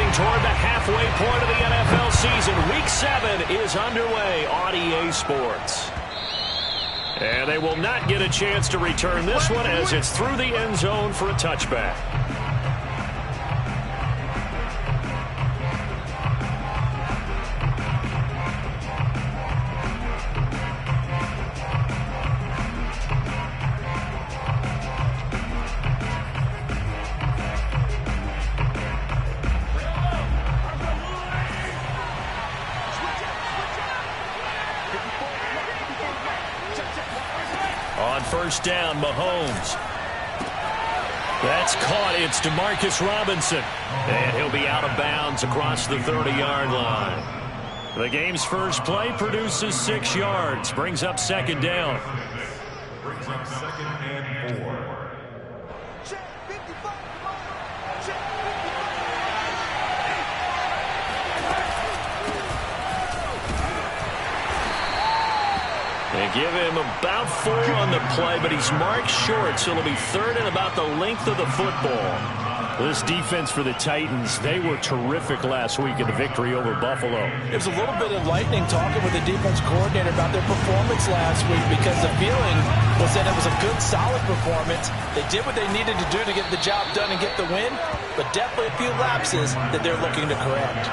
Getting toward the halfway point of the NFL season. Week 7 is underway on EA Sports. And they will not get a chance to return this one as it's through the end zone for a touchback. On first down, Mahomes. That's caught. It's DeMarcus Robinson. And he'll be out of bounds across the 30-yard line. The game's first play produces 6 yards. Brings up second down. Brings up second and 4. They give him about 4 on the play, but he's marked short, so it'll be third and about the length of the football. This defense for the Titans, they were terrific last week in the victory over Buffalo. It was a little bit enlightening talking with the defense coordinator about their performance last week because the feeling was that it was a good, solid performance. They did what they needed to do to get the job done and get the win, but definitely a few lapses that they're looking to correct.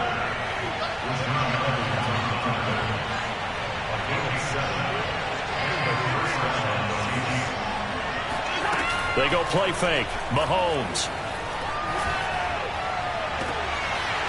They go play fake. Mahomes.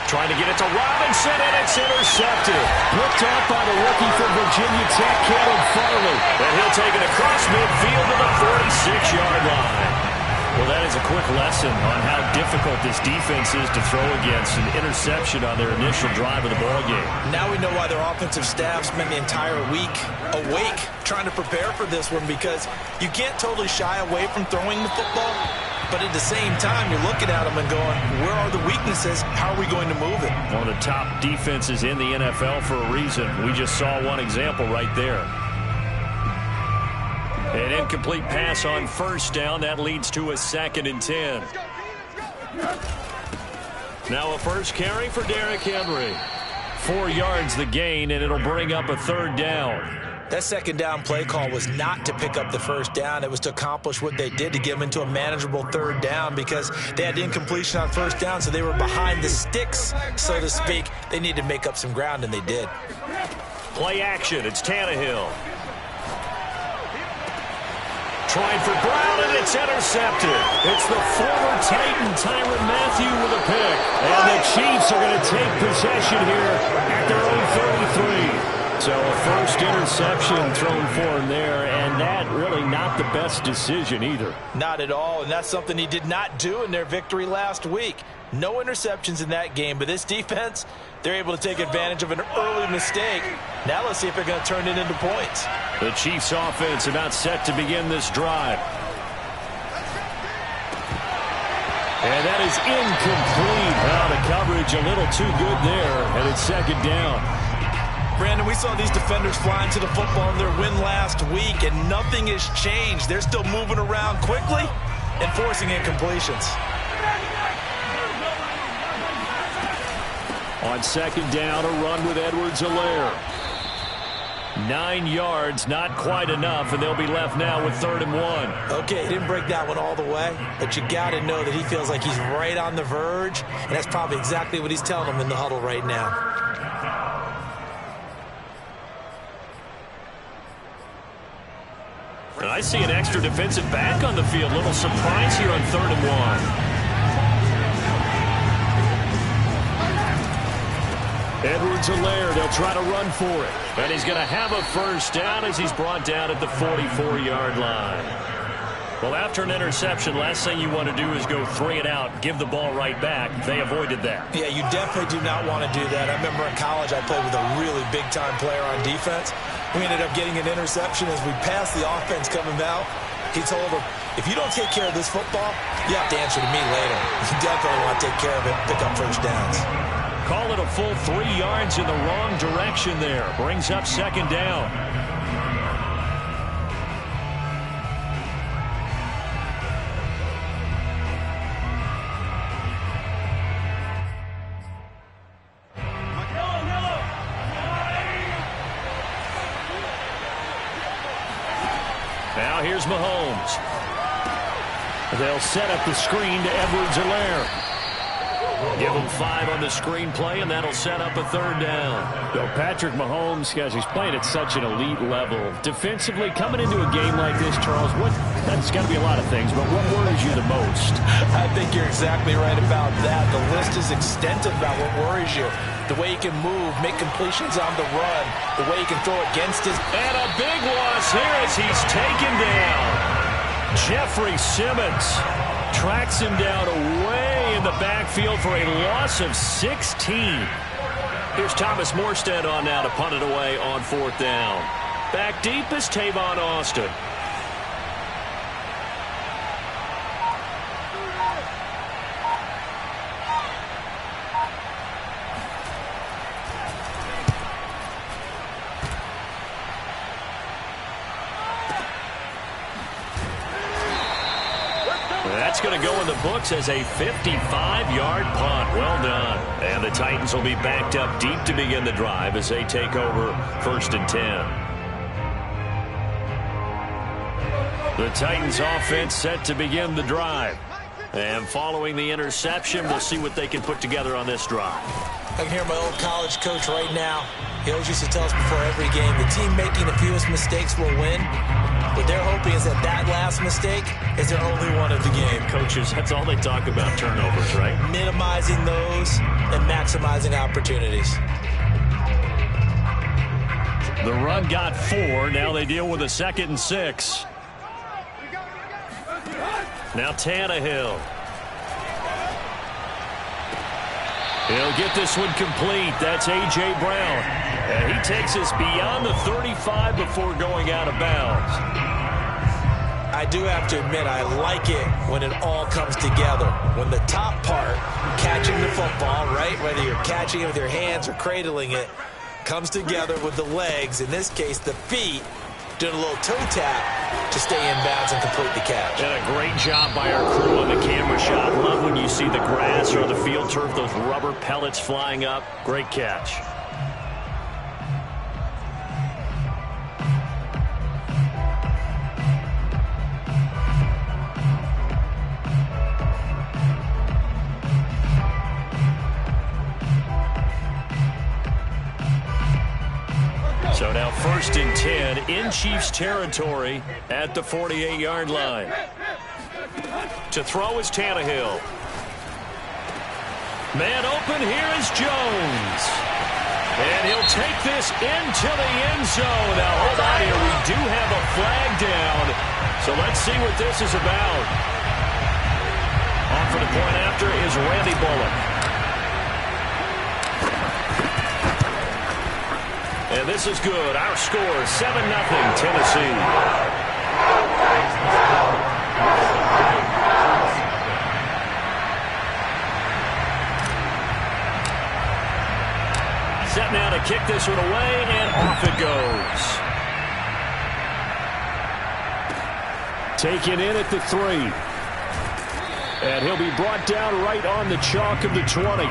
Trying to get it to Robinson, and it's intercepted. Looked off by the rookie from Virginia Tech, Caleb Farley. And he'll take it across midfield to the 46-yard line. Well, that is a quick lesson on how difficult this defense is to throw against. An interception on their initial drive of the ballgame. Now we know why their offensive staff spent the entire week awake trying to prepare for this one, because you can't totally shy away from throwing the football, but at the same time you're looking at them and going, where are the weaknesses? How are we going to move it? One of the top defenses in the NFL for a reason. We just saw one example right there. An incomplete pass on first down. That leads to a 2nd and 10. Now a first carry for Derrick Henry. 4 yards the gain, and it'll bring up a 3rd down. That second down play call was not to pick up the first down. It was to accomplish what they did, to get them into a manageable 3rd down, because they had incompletion on first down, so they were behind the sticks, so to speak. They needed to make up some ground, and they did. Play action. It's Tannehill. Trying for Brown, and it's intercepted. It's the former Titan, Tyrann Mathieu, with a pick. And the Chiefs are going to take possession here at their own 33. So a first interception thrown for him there, and that really not the best decision either. Not at all, and that's something he did not do in their victory last week. No interceptions in that game, but this defense, they're able to take advantage of an early mistake. Now let's see if they're going to turn it into points. The Chiefs offense about set to begin this drive. And that is incomplete. Well, the coverage a little too good there, and it's 2nd down. Brandon, we saw these defenders flying to the football in their win last week, and nothing has changed. They're still moving around quickly and forcing incompletions. On 2nd down, a run with Edwards-Helaire. 9 yards, not quite enough, and they'll be left now with 3rd and 1. Okay, he didn't break that one all the way, but you got to know that he feels like he's right on the verge, and that's probably exactly what he's telling them in the huddle right now. And I see an extra defensive back on the field. Little surprise here on 3rd and 1. Edwards-Helaire, they'll try to run for it. And he's going to have a first down as he's brought down at the 44-yard line. Well, after an interception, last thing you want to do is go 3 and out, give the ball right back. They avoided that. Yeah, you definitely do not want to do that. I remember in college I played with a really big-time player on defense. We ended up getting an interception as we passed the offense coming out. He told him, if you don't take care of this football, you have to answer to me later. You definitely want to take care of it, pick up first downs. Call it a full 3 yards in the wrong direction there. Brings up 2nd down. Mahomes. They'll set up the screen to Edwards-Helaire. Give him 5 on the screen play, and that'll set up a 3rd down. So Patrick Mahomes, guys, he's playing at such an elite level. Defensively, coming into a game like this, Charles, that's got to be a lot of things, but what worries you the most? I think you're exactly right about that. The list is extensive about what worries you. The way he can move, make completions on the run, the way he can throw against his... And a big loss here as he's taken down. Jeffrey Simmons tracks him down away in the backfield for a loss of 16. Here's Thomas Morstead on now to punt it away on 4th down. Back deep is Tavon Austin. That's going to go in the books as a 55-yard punt. Well done. And the Titans will be backed up deep to begin the drive as they take over 1st and 10. The Titans offense set to begin the drive. And following the interception, we'll see what they can put together on this drive. I can hear my old college coach right now. He always used to tell us before every game, the team making the fewest mistakes will win. What they're hoping is that last mistake is their only one of the game. Coaches, that's all they talk about, turnovers, right? Minimizing those and maximizing opportunities. The run got 4. Now they deal with a 2nd and 6. Now Tannehill. He'll get this one complete. That's A.J. Brown. And he takes us beyond the 35 before going out of bounds. I do have to admit, I like it when it all comes together. When the top part, catching the football, right, whether you're catching it with your hands or cradling it, comes together with the legs, in this case the feet, doing a little toe tap to stay in bounds and complete the catch. And a great job by our crew on the camera shot. Love when you see the grass or the field turf, those rubber pellets flying up. Great catch. So now 1st and 10 in Chiefs territory at the 48-yard line. To throw is Tannehill. Man open, here is Jones. And he'll take this into the end zone. Now hold on here, we do have a flag down. So let's see what this is about. On for the point after is Randy Bullock. And this is good. Our score, 7-0 Tennessee. Set now to kick this one away, and off it goes. Taken in at the 3. And he'll be brought down right on the chalk of the 20.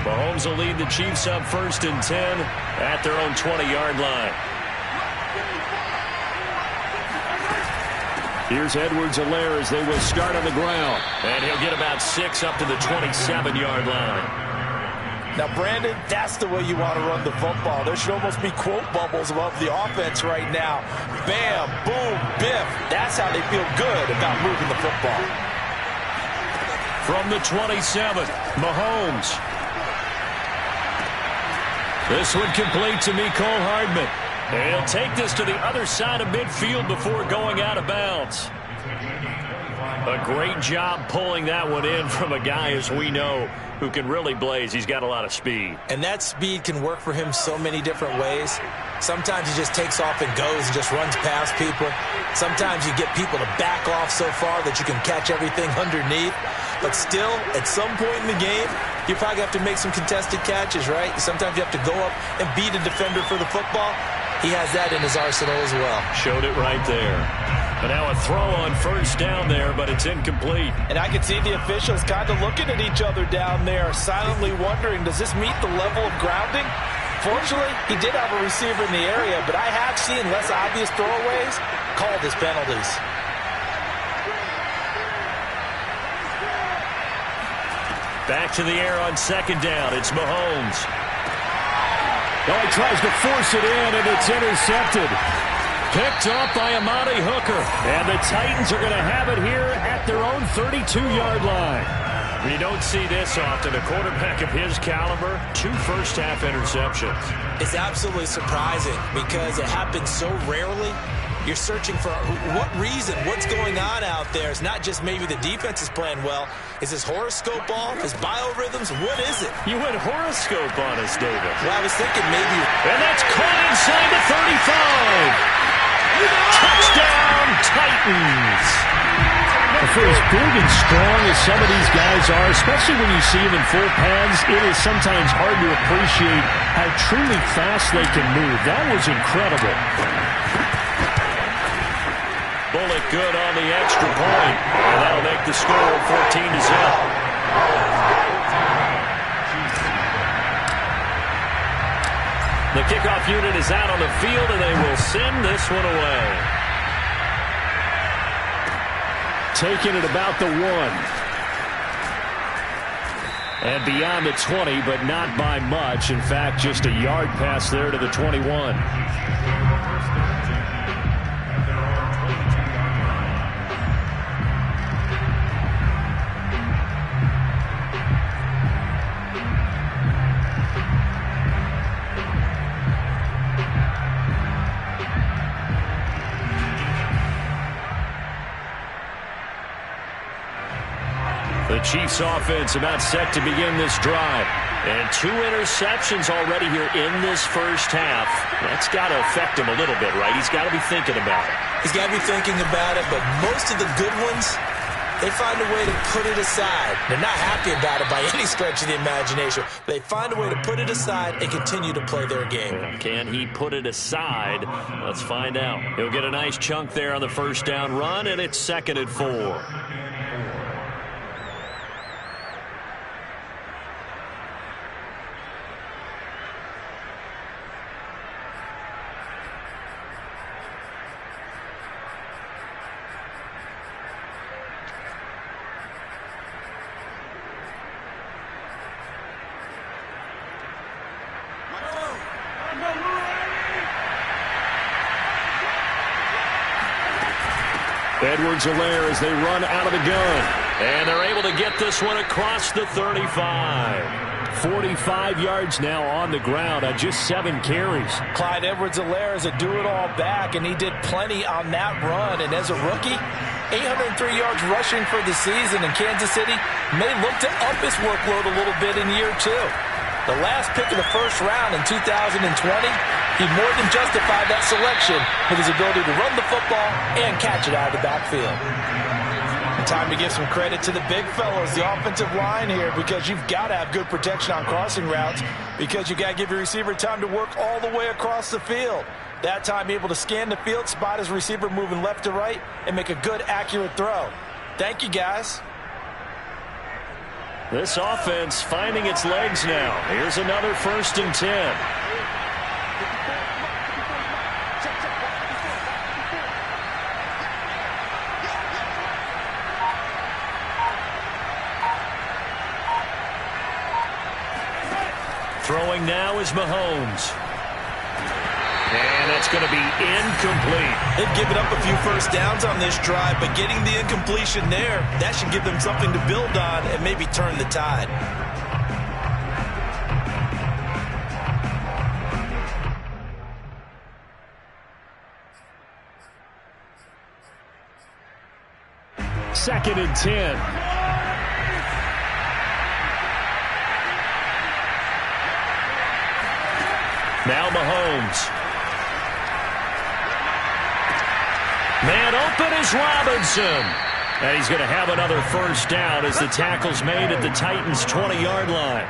Mahomes will lead the Chiefs up 1st and 10 at their own 20-yard line. Here's Edwards-Helaire as they will start on the ground. And he'll get about 6 up to the 27-yard line. Now, Brandon, that's the way you want to run the football. There should almost be quote bubbles above the offense right now. Bam, boom, biff. That's how they feel good about moving the football. From the 27, Mahomes. This one complete to Mecole Hardman. And he'll take this to the other side of midfield before going out of bounds. A great job pulling that one in from a guy, as we know, who can really blaze. He's got a lot of speed. And that speed can work for him so many different ways. Sometimes he just takes off and goes and just runs past people. Sometimes you get people to back off so far that you can catch everything underneath. But still, at some point in the game, you probably have to make some contested catches, right? Sometimes you have to go up and beat a defender for the football. He has that in his arsenal as well. Showed it right there. And now a throw on first down there, but it's incomplete. And I can see the officials kind of looking at each other down there, silently wondering, does this meet the level of grounding? Fortunately, he did have a receiver in the area, but I have seen less obvious throwaways called as penalties. Back to the air on second down. It's Mahomes. Oh, he tries to force it in, and it's intercepted. Picked up by Amani Hooker. And the Titans are going to have it here at their own 32-yard line. We don't see this often. A quarterback of his caliber, 2 first-half interceptions. It's absolutely surprising because it happens so rarely. You're searching for what reason, what's going on out there. It's not just maybe the defense is playing well. Is his horoscope off? His biorhythms? What is it? You went horoscope on us, David. Well, I was thinking maybe. And that's caught inside the 35. Touchdown, Titans. For as big and strong as some of these guys are, especially when you see them in full pads, it is sometimes hard to appreciate how truly fast they can move. That was incredible. Bullet good on the extra point. And that'll make the score 14-0. The kickoff unit is out on the field, and they will send this one away. Taking it about the 1. And beyond the 20, but not by much. In fact, just a yard pass there to the 21. The Chiefs offense about set to begin this drive. And 2 interceptions already here in this first half. That's got to affect him a little bit, right? He's got to be thinking about it. He's got to be thinking about it, but most of the good ones, they find a way to put it aside. They're not happy about it by any stretch of the imagination. They find a way to put it aside and continue to play their game. Can he put it aside? Let's find out. He'll get a nice chunk there on the first down run, and it's 2nd and 4. Edwards-Helaire as they run out of the gun. And they're able to get this one across the 35. 45 yards now on the ground on just 7 carries. Clyde Edwards-Helaire is a do-it-all back, and he did plenty on that run. And as a rookie, 803 yards rushing for the season in Kansas City may look to up his workload a little bit in year 2. The last pick of the first round in 2020, he more than justified that selection with his ability to run the football and catch it out of the backfield. And time to give some credit to the big fellows, the offensive line here, because you've got to have good protection on crossing routes because you've got to give your receiver time to work all the way across the field. That time able to scan the field, spot his receiver moving left to right, and make a good, accurate throw. Thank you, guys. This offense finding its legs now. Here's another 1st and 10. Throwing now is Mahomes. And that's going to be incomplete. They've given up a few first downs on this drive, but getting the incompletion there, that should give them something to build on and maybe turn the tide. Second and 10. Now Mahomes. Man open is Robinson. And he's going to have another first down as the tackle's made at the Titans' 20-yard line.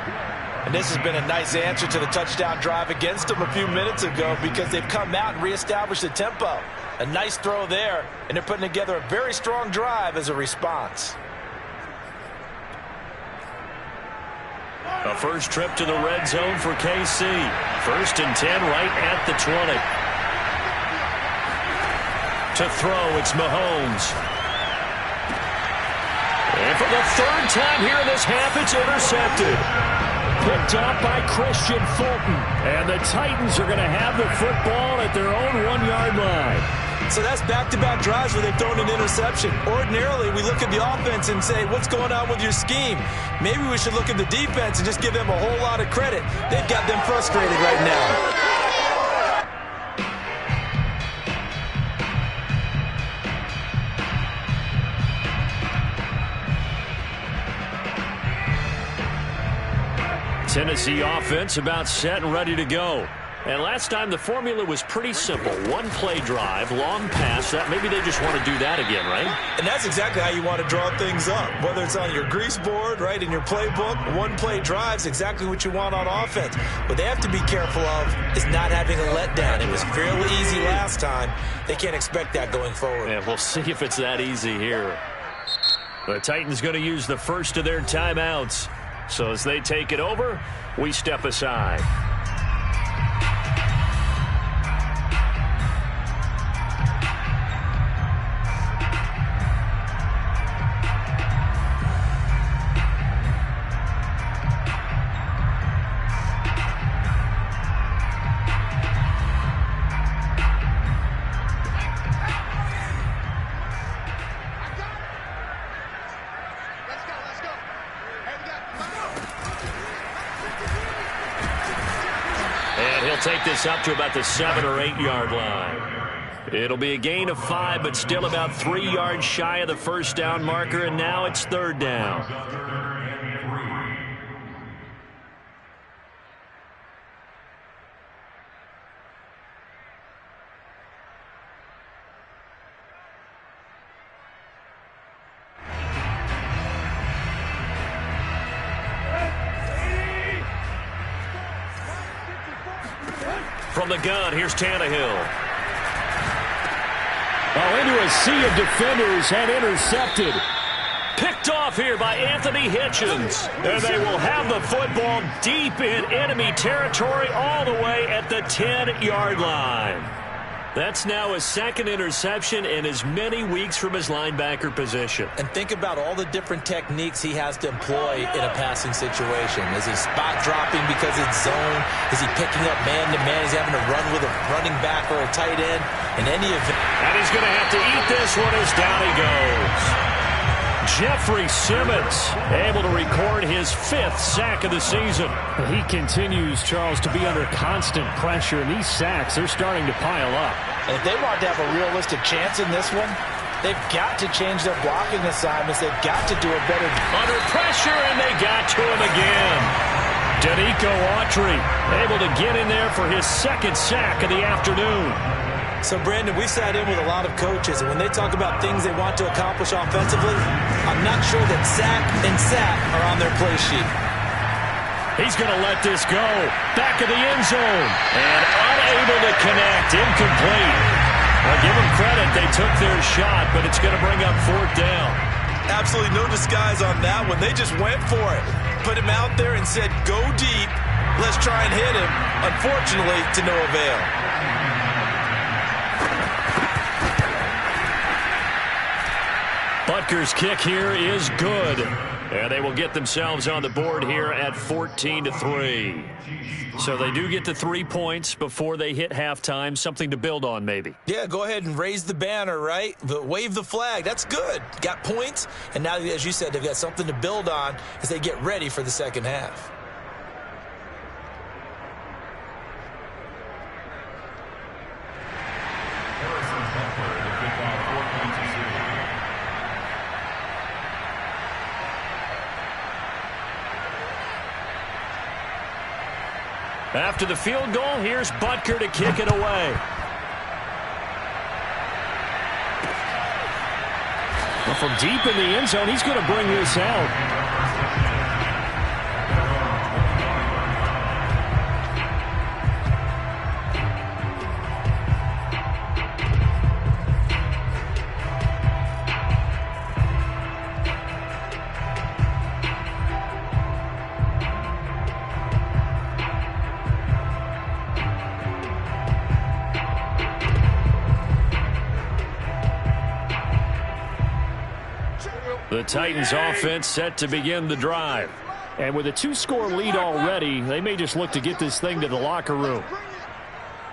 And this has been a nice answer to the touchdown drive against them a few minutes ago because they've come out and reestablished the tempo. A nice throw there, and they're putting together a very strong drive as a response. A first trip to the red zone for KC. 1st and 10 right at the 20. To throw, it's Mahomes. And for the 3rd time here in this half, it's intercepted. Picked up by Christian Fulton. And the Titans are going to have the football at their own 1-yard line. So that's back-to-back drives where they've thrown an interception. Ordinarily, we look at the offense and say, what's going on with your scheme? Maybe we should look at the defense and just give them a whole lot of credit. They've got them frustrated right now. Tennessee offense about set and ready to go. And last time the formula was pretty simple. 1-play drive, long pass. That maybe they just want to do that again, right? And that's exactly how you want to draw things up. Whether it's on your grease board, right, in your playbook, 1-play drive's exactly what you want on offense. What they have to be careful of is not having a letdown. It was fairly easy last time. They can't expect that going forward. Yeah, we'll see if it's that easy here. The Titans going to use the first of their timeouts. So as they take it over, we step aside. Take this up to about the 7 or 8 yard line. It'll be a gain of 5, but still about 3 yards shy of the first down marker, and now it's 3rd down. From the gun, here's Tannehill. Oh, into a sea of defenders and intercepted. Picked off here by Anthony Hitchens. And they will have the football deep in enemy territory all the way at the 10-yard line. That's now his 2nd interception in as many weeks from his linebacker position. And think about all the different techniques he has to employ in a passing situation. Is he spot dropping because it's zone? Is he picking up man-to-man? He's having to run with a running back or a tight end. In any event. And he's going to have to eat this one as down he goes. Jeffrey Simmons able to record his 5th sack of the season. He continues, Charles, to be under constant pressure, and these sacks are starting to pile up. And if they want to have a realistic chance in this one, they've got to change their blocking assignments. They've got to do a better under pressure, and they got to him again. Danico Autry able to get in there for his 2nd sack of the afternoon. So, Brandon, we sat in with a lot of coaches, and when they talk about things they want to accomplish offensively, I'm not sure that sack and sack are on their play sheet. He's going to let this go. Back of the end zone. And unable to connect. Incomplete. Well, give them credit. They took their shot, but it's going to bring up 4th down. Absolutely no disguise on that one. They just went for it. Put him out there and said, go deep. Let's try and hit him. Unfortunately, to no avail. Butker's kick here is good. And they will get themselves on the board here at 14-3. So they do get the 3 points before they hit halftime. Something to build on, maybe. Yeah, go ahead and raise the banner, right? Wave the flag. That's good. Got points. And now, as you said, they've got something to build on as they get ready for the second half. After the field goal, here's Butker to kick it away. Well, from deep in the end zone, he's going to bring this out. The Titans offense set to begin the drive. And with a 2-score lead already, they may just look to get this thing to the locker room.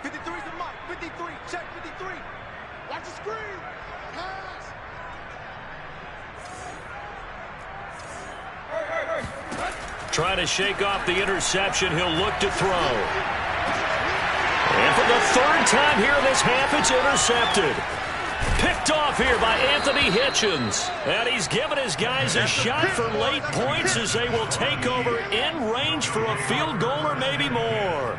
53's the mark. 53. Check 53. Watch the screen. Pass. Trying to shake off the interception. He'll look to throw. And for the third time here this half, it's intercepted. Picked off here by Anthony Hitchens. And he's given his guys a shot for late points as they will take over in range for a field goal or maybe more.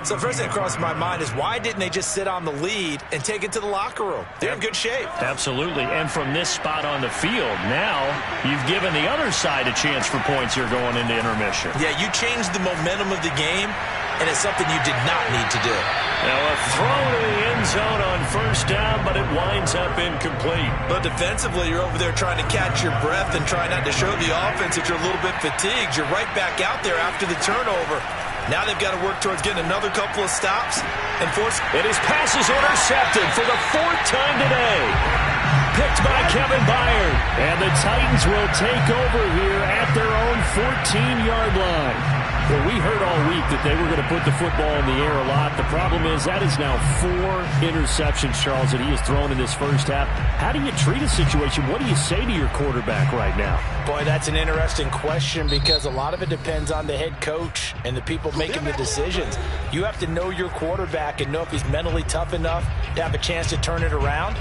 So first thing that crosses my mind is why didn't they just sit on the lead and take it to the locker room? They're in good shape. Absolutely. And from this spot on the field, now you've given the other side a chance for points here going into intermission. Yeah, you changed the momentum of the game, and it's something you did not need to do. Now a throw to the end zone on first down, but it winds up incomplete. But defensively, you're over there trying to catch your breath and try not to show the offense that you're a little bit fatigued. You're right back out there after the turnover. Now they've got to work towards getting another couple of stops and force. And his pass is intercepted for the fourth time today. Picked by Kevin Byard. And the Titans will take over here at their own 14-yard line. Well, we heard all week that they were going to put the football in the air a lot. The problem is that is now 4 interceptions, Charles, that he has thrown in this first half. How do you treat a situation? What do you say to your quarterback right now? Boy, that's an interesting question because a lot of it depends on the head coach and the people making the decisions. You have to know your quarterback and know if he's mentally tough enough to have a chance to turn it around.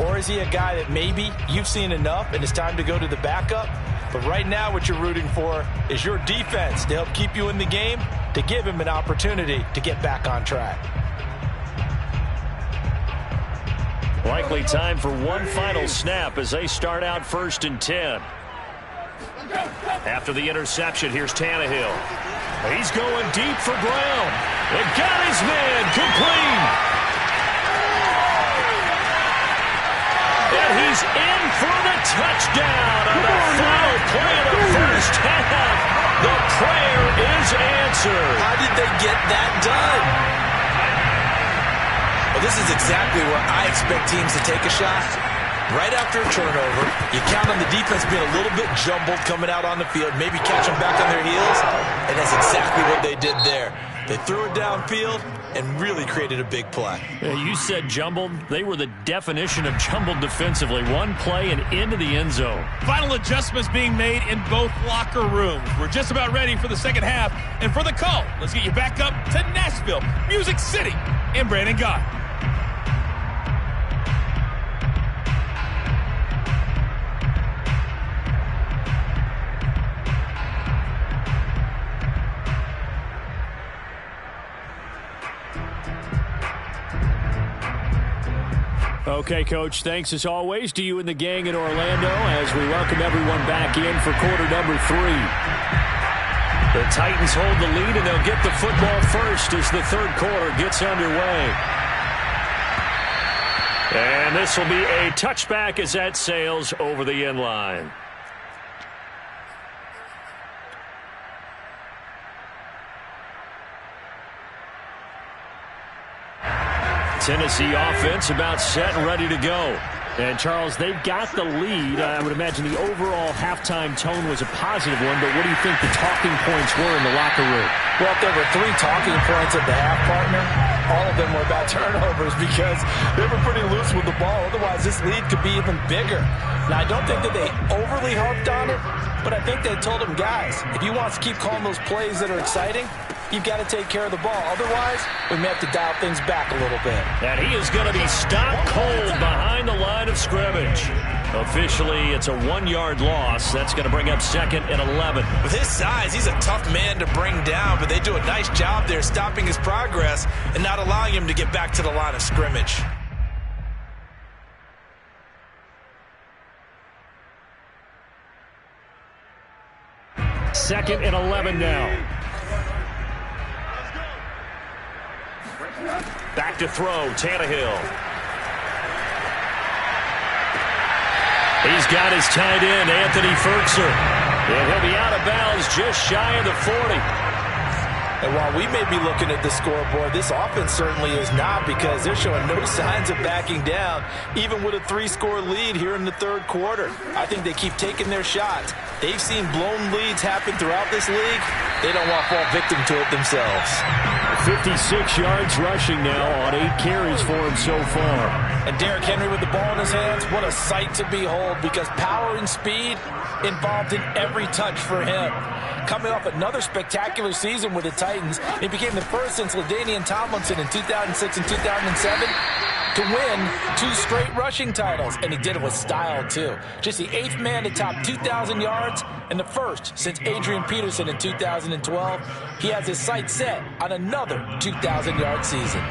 Or is he a guy that maybe you've seen enough and it's time to go to the backup? But right now what you're rooting for is your defense to help keep you in the game, to give him an opportunity to get back on track. Likely time for one final snap as they start out 1st and 10. After the interception, here's Tannehill. He's going deep for Brown. And got his man complete. And he's in for the touchdown on the final play of the first half. The prayer is answered. How did they get that done? Well, this is exactly where I expect teams to take a shot. Right after a turnover, you count on the defense being a little bit jumbled coming out on the field, maybe catch them back on their heels, and that's exactly what they did there. They threw it downfield and really created a big play. You said jumbled. They were the definition of jumbled defensively. One play and into the end zone. Final adjustments being made in both locker rooms. We're just about ready for the second half. And for the call, let's get you back up to Nashville, Music City, and Brandon Gott. Okay, Coach, thanks as always to you and the gang in Orlando as we welcome everyone back in for quarter number 3. The Titans hold the lead, and they'll get the football first as the third quarter gets underway. And this will be a touchback as that sails over the end line. Tennessee offense about set and ready to go. And, Charles, they've got the lead. I would imagine the overall halftime tone was a positive one, but what do you think the talking points were in the locker room? Well, if there were 3 talking points at the half, partner, all of them were about turnovers because they were pretty loose with the ball. Otherwise, this lead could be even bigger. Now, I don't think that they overly harped on it, but I think they told them, guys, if you want to keep calling those plays that are exciting, you've got to take care of the ball. Otherwise, we may have to dial things back a little bit. And he is going to be stopped cold behind the line of scrimmage. Officially, it's a 1-yard loss. That's going to bring up 2nd and 11. With his size, he's a tough man to bring down, but they do a nice job there stopping his progress and not allowing him to get back to the line of scrimmage. Second and 11 now. Back to throw, Tannehill. He's got his tight end, Anthony Ferkser. And he'll be out of bounds just shy of the 40. And while we may be looking at the scoreboard, this offense certainly is not, because they're showing no signs of backing down, even with a 3-score lead here in the third quarter. I think they keep taking their shots. They've seen blown leads happen throughout this league. They don't want to fall victim to it themselves. 56 yards rushing now on 8 carries for him so far. And Derrick Henry with the ball in his hands, what a sight to behold, because power and speed involved in every touch for him. Coming off another spectacular season with the Titans, he became the first since LaDainian Tomlinson in 2006 and 2007 to win 2 straight rushing titles, and he did it with style too. Just the 8th man to top 2,000 yards and the first since Adrian Peterson in 2012. He has his sights set on another 2,000-yard season.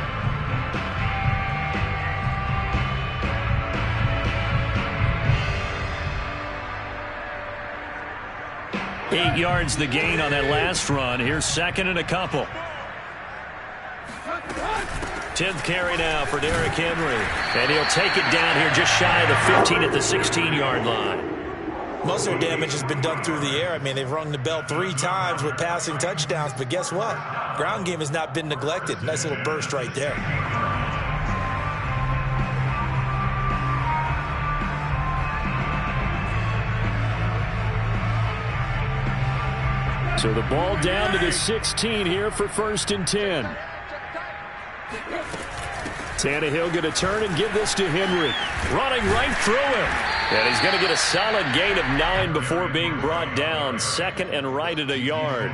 Eight yards the gain on that last run. Here's second and a couple. 10th carry now for Derrick Henry. And he'll take it down here just shy of the 15 at the 16-yard line. Most of their damage has been done through the air. I mean, they've rung the bell 3 times with passing touchdowns. But guess what? Ground game has not been neglected. Nice little burst right there. So the ball down to the 16 here for 1st and 10. Tannehill going to turn and give this to Henry. Running right through him. And he's going to get a solid gain of 9 before being brought down. 2nd and right at a yard.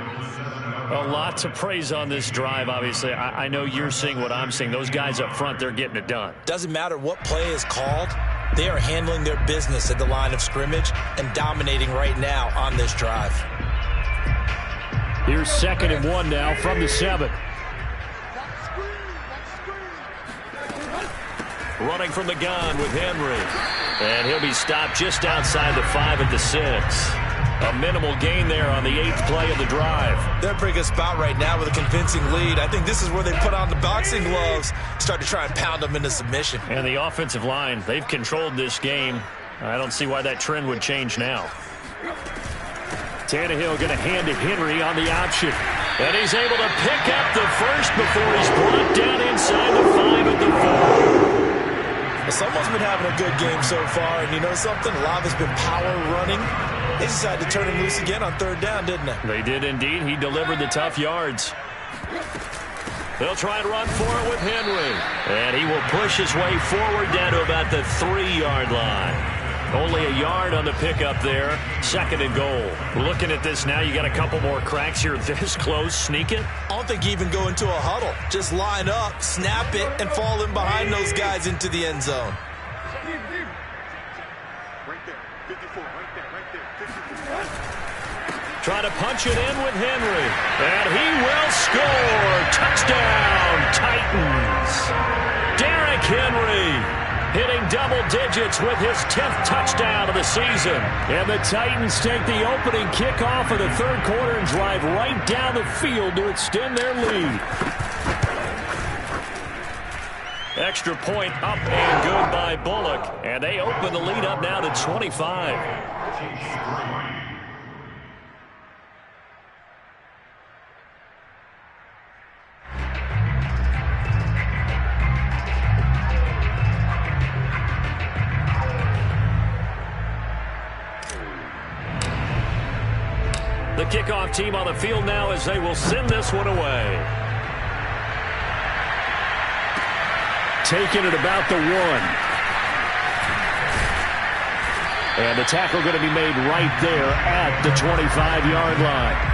A lot to praise on this drive, obviously. I know you're seeing what I'm seeing. Those guys up front, they're getting it done. Doesn't matter what play is called. They are handling their business at the line of scrimmage and dominating right now on this drive. Here's 2nd and 1 now from the 7. Running from the gun with Henry. And he'll be stopped just outside the 5 at the 6. A minimal gain there on the 8th play of the drive. They're in a pretty good spot right now with a convincing lead. I think this is where they put on the boxing gloves, start to try and pound them into submission. And the offensive line, they've controlled this game. I don't see why that trend would change now. Tannehill going to hand to Henry on the option. And he's able to pick up the first before he's brought down inside the 5 at the 4. Well, someone's been having a good game so far, and you know something? A lot of it's been power running. They decided to turn him loose again on 3rd down, didn't they? They did indeed. He delivered the tough yards. They'll try and run for it with Henry. And he will push his way forward down to about the 3-yard line. Only a yard on the pickup there. 2nd and goal. Looking at this now, you got a couple more cracks here this close. Sneak it. I don't think you even go into a huddle. Just line up, snap it, and fall in behind those guys into the end zone. Right there. 54. Right there. 54. Try to punch it in with Henry. And he will score. Touchdown, Titans. Derrick Henry hitting double digits with his 10th touchdown of the season. And the Titans take the opening kickoff of the 3rd quarter and drive right down the field to extend their lead. Extra point up and good by Bullock. And they open the lead up now to 25. The kickoff team on the field now as they will send this one away. Taking it about the 1. And the tackle going to be made right there at the 25-yard line.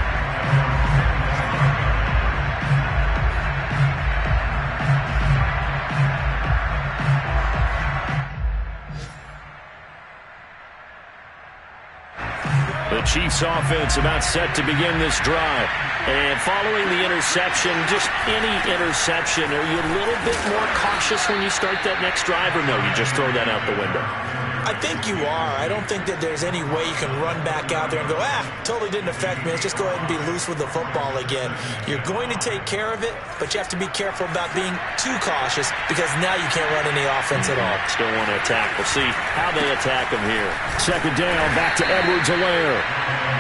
The Chiefs offense about set to begin this drive. And following the interception, just any interception, are you a little bit more cautious when you start that next drive, or no, you just throw that out the window? I think you are. I don't think that there's any way you can run back out there and go, totally didn't affect me. Let's just go ahead and be loose with the football again. You're going to take care of it, but you have to be careful about being too cautious because now you can't run any offense at all. Still want to attack. We'll see how they attack him here. Second down, back to Edwards-Helaire.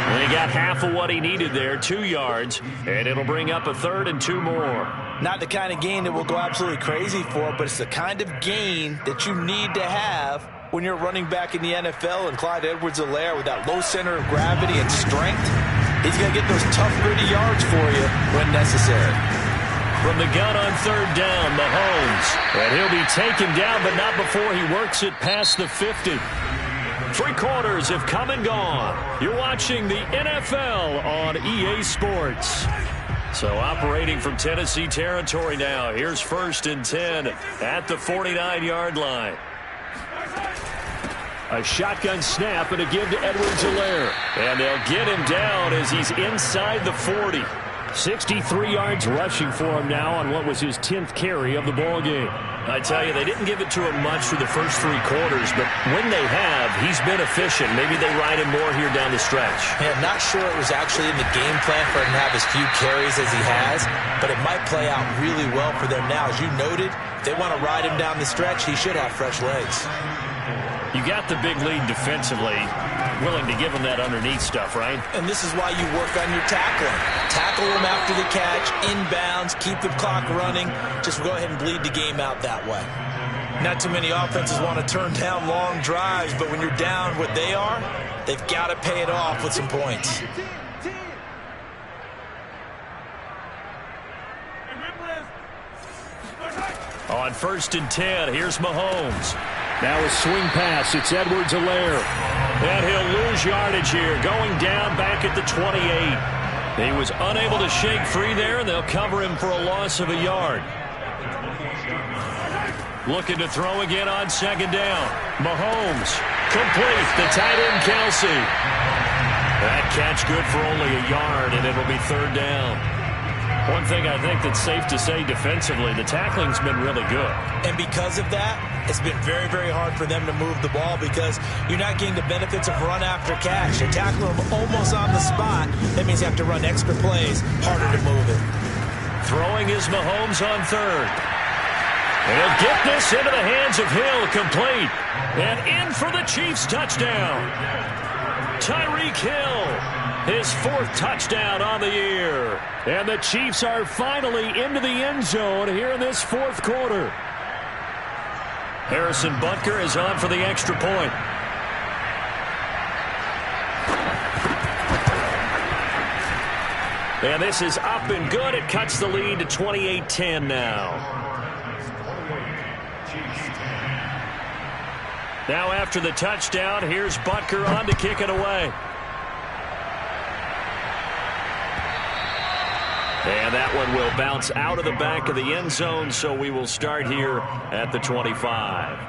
And he got half of what he needed there, 2 yards, and it'll bring up a 3rd and 2 more. Not the kind of gain that we'll go absolutely crazy for, but it's the kind of gain that you need to have when you're running back in the NFL. And Clyde Edwards-Helaire, with that low center of gravity and strength, he's going to get those tough, gritty yards for you when necessary. From the gun on 3rd down, Mahomes. And he'll be taken down, but not before he works it past the 50. 3 quarters have come and gone. You're watching the NFL on EA Sports. So operating from Tennessee territory now. Here's 1st and 10 at the 49-yard line. A shotgun snap and a give to Edwards-Helaire. And they'll get him down as he's inside the 40. 63 yards rushing for him now on what was his 10th carry of the ball game. I tell you, they didn't give it to him much through the first 3 quarters, but when they have, he's been efficient. Maybe they ride him more here down the stretch. Yeah, not sure it was actually in the game plan for him to have as few carries as he has, but it might play out really well for them now. As you noted, if they want to ride him down the stretch, he should have fresh legs. You got the big lead defensively, willing to give him that underneath stuff, right? And this is why you work on your tackling. Tackle him after the catch, inbounds, keep the clock running. Just go ahead and bleed the game out that way. Not too many offenses want to turn down long drives, but when you're down what they are, they've got to pay it off with some points. On 1st and 10, here's Mahomes. Now a swing pass. It's Edwards-Helaire. And he'll lose yardage here, going down back at the 28. He was unable to shake free there, and they'll cover him for a loss of a yard. Looking to throw again on 2nd down. Mahomes, complete. The tight end, Kelsey. That catch good for only a yard, and it'll be 3rd down. One thing I think that's safe to say defensively, the tackling's been really good. And because of that, it's been very, very hard for them to move the ball because you're not getting the benefits of run after catch. You tackle them almost on the spot. That means you have to run extra plays, harder to move it. Throwing is Mahomes on 3rd. And he'll get this into the hands of Hill, complete. And in for the Chiefs touchdown. Tyreek Hill, his 4th touchdown on the year. And the Chiefs are finally into the end zone here in this 4th quarter. Harrison Butker is on for the extra point. And this is up and good. It cuts the lead to 28-10 now. Now after the touchdown, here's Butker on to kick it away. And that one will bounce out of the back of the end zone, so we will start here at the 25.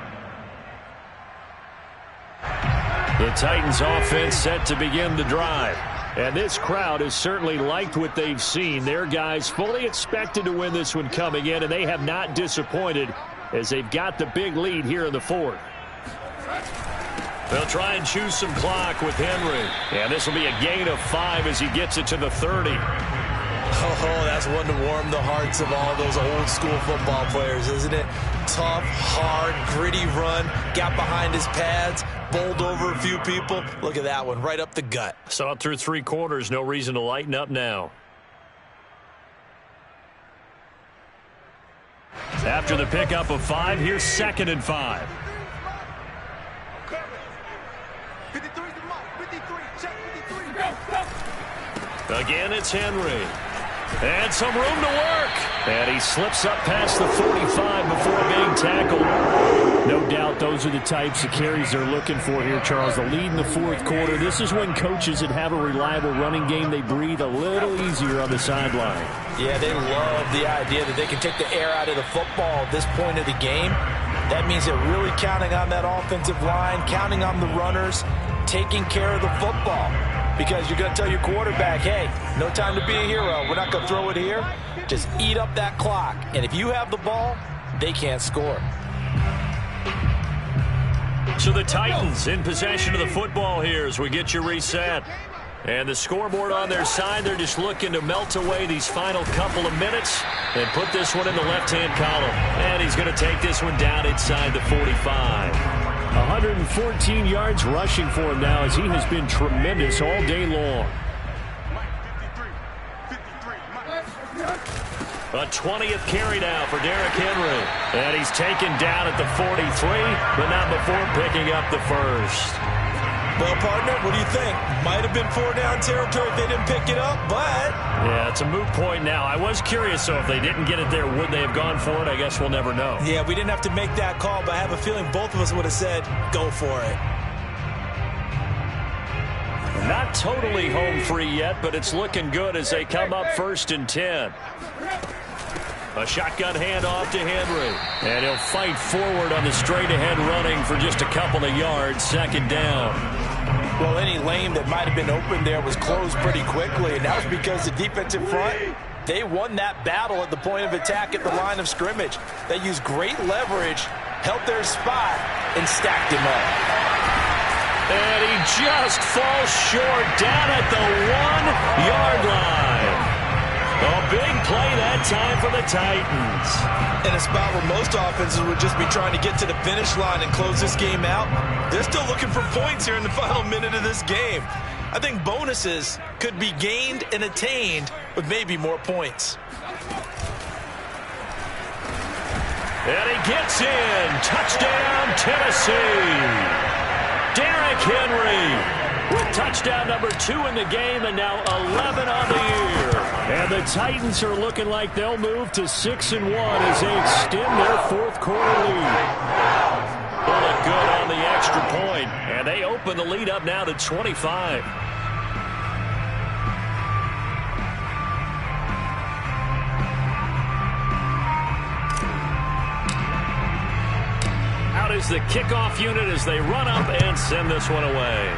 The Titans offense set to begin the drive. And this crowd has certainly liked what they've seen. Their guys fully expected to win this one coming in, and they have not disappointed as they've got the big lead here in the 4th. They'll try and choose some clock with Henry. And this will be a gain of 5 as he gets it to the 30. Oh, that's one to warm the hearts of all those old school football players, isn't it? Tough, hard, gritty run, got behind his pads, bowled over a few people. Look at that one, right up the gut. Saw it through 3 quarters, no reason to lighten up now. After the pickup of 5, here's 2nd and 5. 53's the mark. 53. Check 53. Again, it's Henry. And some room to work. And he slips up past the 45 before being tackled. No doubt those are the types of carries they're looking for here, Charles. The lead in the 4th quarter. This is when coaches that have a reliable running game, they breathe a little easier on the sideline. Yeah, they love the idea that they can take the air out of the football at this point of the game. That means they're really counting on that offensive line, counting on the runners, taking care of the football. Because you're going to tell your quarterback, hey, no time to be a hero. We're not going to throw it here. Just eat up that clock. And if you have the ball, they can't score. So the Titans in possession of the football here as we get you reset. And the scoreboard on their side, they're just looking to melt away these final couple of minutes and put this one in the left-hand column. And he's going to take this one down inside the 45. 114 yards rushing for him now as he has been tremendous all day long. A 20th carry now for Derrick Henry. And he's taken down at the 43, but not before picking up the first. Well, partner, what do you think? Might have been 4-down territory if they didn't pick it up, but... Yeah, it's a moot point now. I was curious, so if they didn't get it there, would they have gone for it? I guess we'll never know. Yeah, we didn't have to make that call, but I have a feeling both of us would have said, go for it. Not totally home free yet, but it's looking good as they come up 1st and 10. A shotgun handoff to Henry. And he'll fight forward on the straight-ahead running for just a couple of yards. 2nd down. Well, any lane that might have been open there was closed pretty quickly, and that was because the defensive front, they won that battle at the point of attack at the line of scrimmage. They used great leverage, held their spot, and stacked him up. And he just falls short down at the 1-yard line. A big play that time for the Titans. In a spot where most offenses would just be trying to get to the finish line and close this game out, they're still looking for points here in the final minute of this game. I think bonuses could be gained and attained with maybe more points. And he gets in. Touchdown, Tennessee. Derrick Henry with touchdown number 2 in the game, and now 11 on the year. And the Titans are looking like they'll move to 6-1 as they extend their 4th quarter lead. Bullet good on the extra point, and they open the lead up now to 25. Out is the kickoff unit as they run up and send this one away.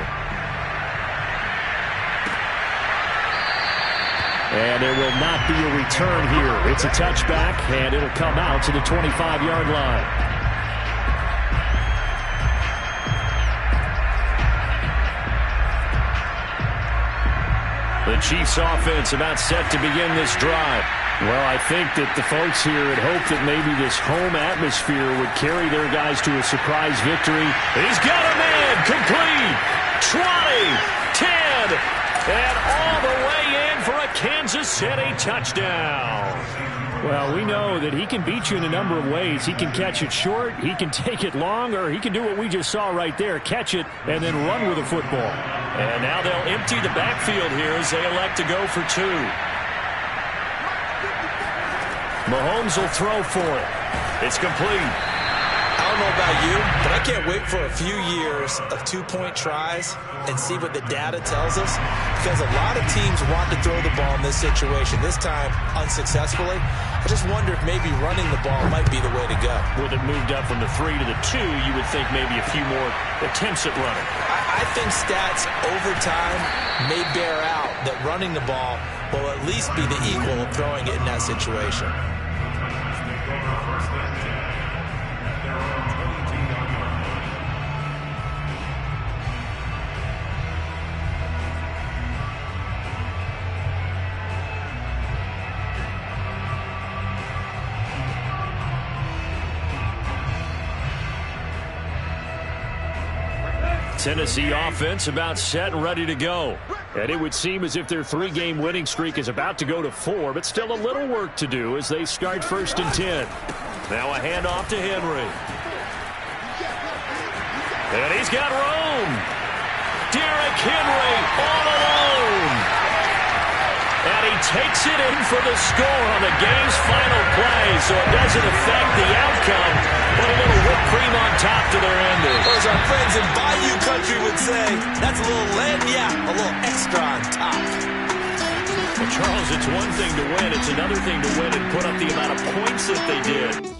And there will not be a return here. It's a touchback, and it'll come out to the 25-yard line. The Chiefs offense about set to begin this drive. Well, I think that the folks here had hoped that maybe this home atmosphere would carry their guys to a surprise victory. He's got a man complete. 20, 10, and all the way in for a Kansas City touchdown. Well, we know that he can beat you in a number of ways. He can catch it short, he can take it long, or he can do what we just saw right there, catch it and then run with the football. And now they'll empty the backfield here as they elect to go for 2. Mahomes will throw for it. It's complete. I don't know about you, but I can't wait for a few years of 2-point tries and see what the data tells us, because a lot of teams want to throw the ball in this situation, this time unsuccessfully. I just wonder if maybe running the ball might be the way to go. With it moved up from the 3 to the 2, you would think maybe a few more attempts at running. I think stats over time may bear out that running the ball will at least be the equal of throwing it in that situation. Tennessee offense about set and ready to go. And it would seem as if their 3-game winning streak is about to go to 4, but still a little work to do as they start 1st and 10. Now a handoff to Henry. And he's got room. Derrick Henry all alone. And he takes it in for the score on the game's final play, so it doesn't affect the outcome, but a little whipped cream on top to their ending. Or as our friends in Bayou Country would say, that's a little lead, yeah, a little extra on top. Well, Charles, it's one thing to win. It's another thing to win and put up the amount of points that they did.